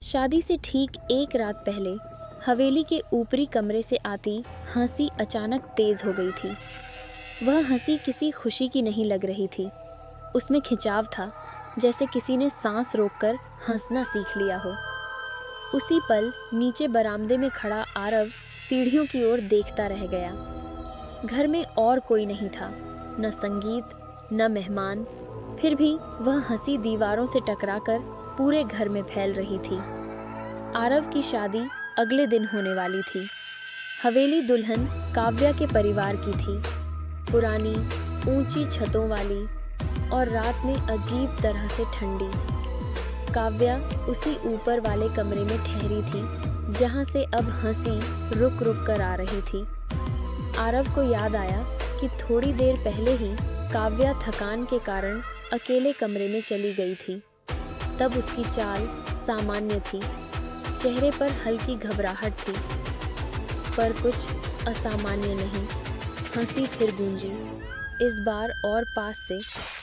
शादी से ठीक एक रात पहले हवेली के ऊपरी कमरे से आती हंसी अचानक तेज हो गई थी। वह हंसी किसी खुशी की नहीं लग रही थी। उसमें खिंचाव था, जैसे किसी ने सांस रोककर हंसना सीख लिया हो। उसी पल नीचे बरामदे में खड़ा आरव सीढ़ियों की ओर देखता रह गया। घर में और कोई नहीं था, न संगीत न मेहमान, फिर भी वह हंसी दीवारों से टकराकर पूरे घर में फैल रही थी। आरव की शादी अगले दिन होने वाली थी। हवेली दुल्हन काव्या के परिवार की थी। पुरानी ऊंची छतों वाली और रात में अजीब तरह से ठंडी। काव्या उसी ऊपर वाले कमरे में ठहरी थी, जहां से अब हंसी रुक रुक कर आ रही थी। आरव को याद आया कि थोड़ी देर पहले ही काव्या थकान के कारण अकेले कमरे में चली गई थी। तब उसकी चाल सामान्य थी, चेहरे पर हल्की घबराहट थी, पर कुछ असामान्य नहीं। हंसी फिर गूंजी, इस बार और पास से,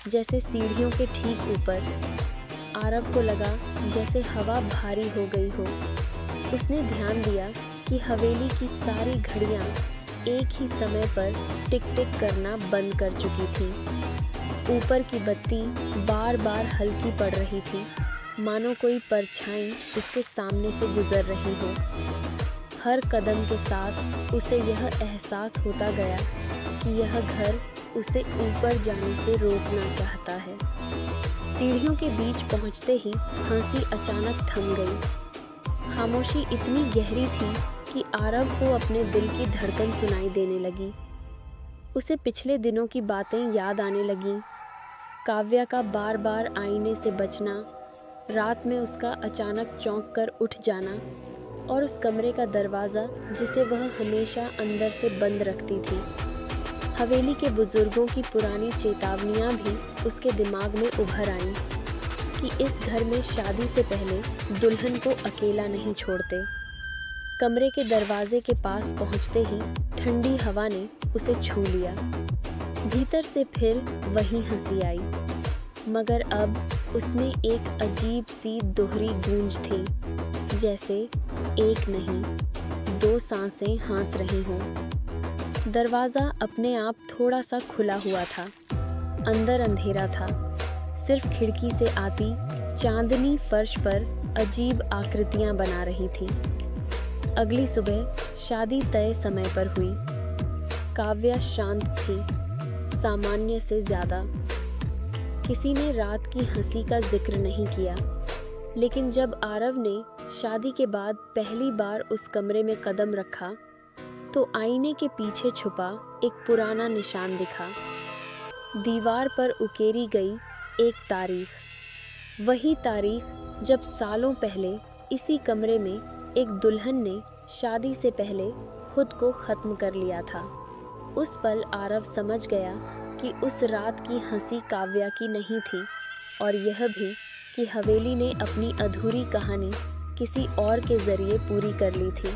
जैसे सीढ़ियों के ठीक ऊपर। आरव को लगा जैसे हवा भारी हो गई हो। उसने ध्यान दिया कि हवेली की सारी घड़ियां एक ही समय पर टिक टिक करना बंद कर चुकी थी। ऊपर की बत्ती बार बार हल्की पड़ रही थी, मानो कोई परछाई उसके सामने से गुजर रही हो। हर कदम के साथ उसे यह एहसास होता गया कि यह घर उसे ऊपर जाने से रोकना चाहता है। सीढ़ियों के बीच पहुंचते ही हंसी अचानक थम गई। खामोशी इतनी गहरी थी कि आरव को अपने दिल की धड़कन सुनाई देने लगी। उसे पिछले दिनों की बातें याद आने लगीं। काव्या का बार बार आईने से बचना, रात में उसका अचानक चौंक कर उठ जाना, और उस कमरे का दरवाज़ा जिसे वह हमेशा अंदर से बंद रखती थी। हवेली के बुजुर्गों की पुरानी चेतावनियां भी उसके दिमाग में उभर आईं कि इस घर में शादी से पहले दुल्हन को अकेला नहीं छोड़ते। कमरे के दरवाजे के पास पहुंचते ही ठंडी हवा ने उसे छू लिया। भीतर से फिर वही हंसी आई, मगर अब उसमें एक अजीब सी दोहरी गूंज थी, जैसे एक नहीं दो सांसें हंस रही हों। दरवाज़ा अपने आप थोड़ा सा खुला हुआ था। अंदर अंधेरा था, सिर्फ खिड़की से आती चांदनी फर्श पर अजीब आकृतियां बना रही थी। अगली सुबह शादी तय समय पर हुई। काव्या शांत थी, सामान्य से ज़्यादा। किसी ने रात की हंसी का जिक्र नहीं किया, लेकिन जब आरव ने शादी के बाद पहली बार उस कमरे में कदम रखा, तो आईने के पीछे छुपा एक पुराना निशान दिखा। दीवार पर उकेरी गई एक तारीख, वही तारीख जब सालों पहले इसी कमरे में एक दुल्हन ने शादी से पहले खुद को ख़त्म कर लिया था। उस पल आरव समझ गया कि उस रात की हंसी काव्या की नहीं थी, और यह भी कि हवेली ने अपनी अधूरी कहानी किसी और के ज़रिए पूरी कर ली थी।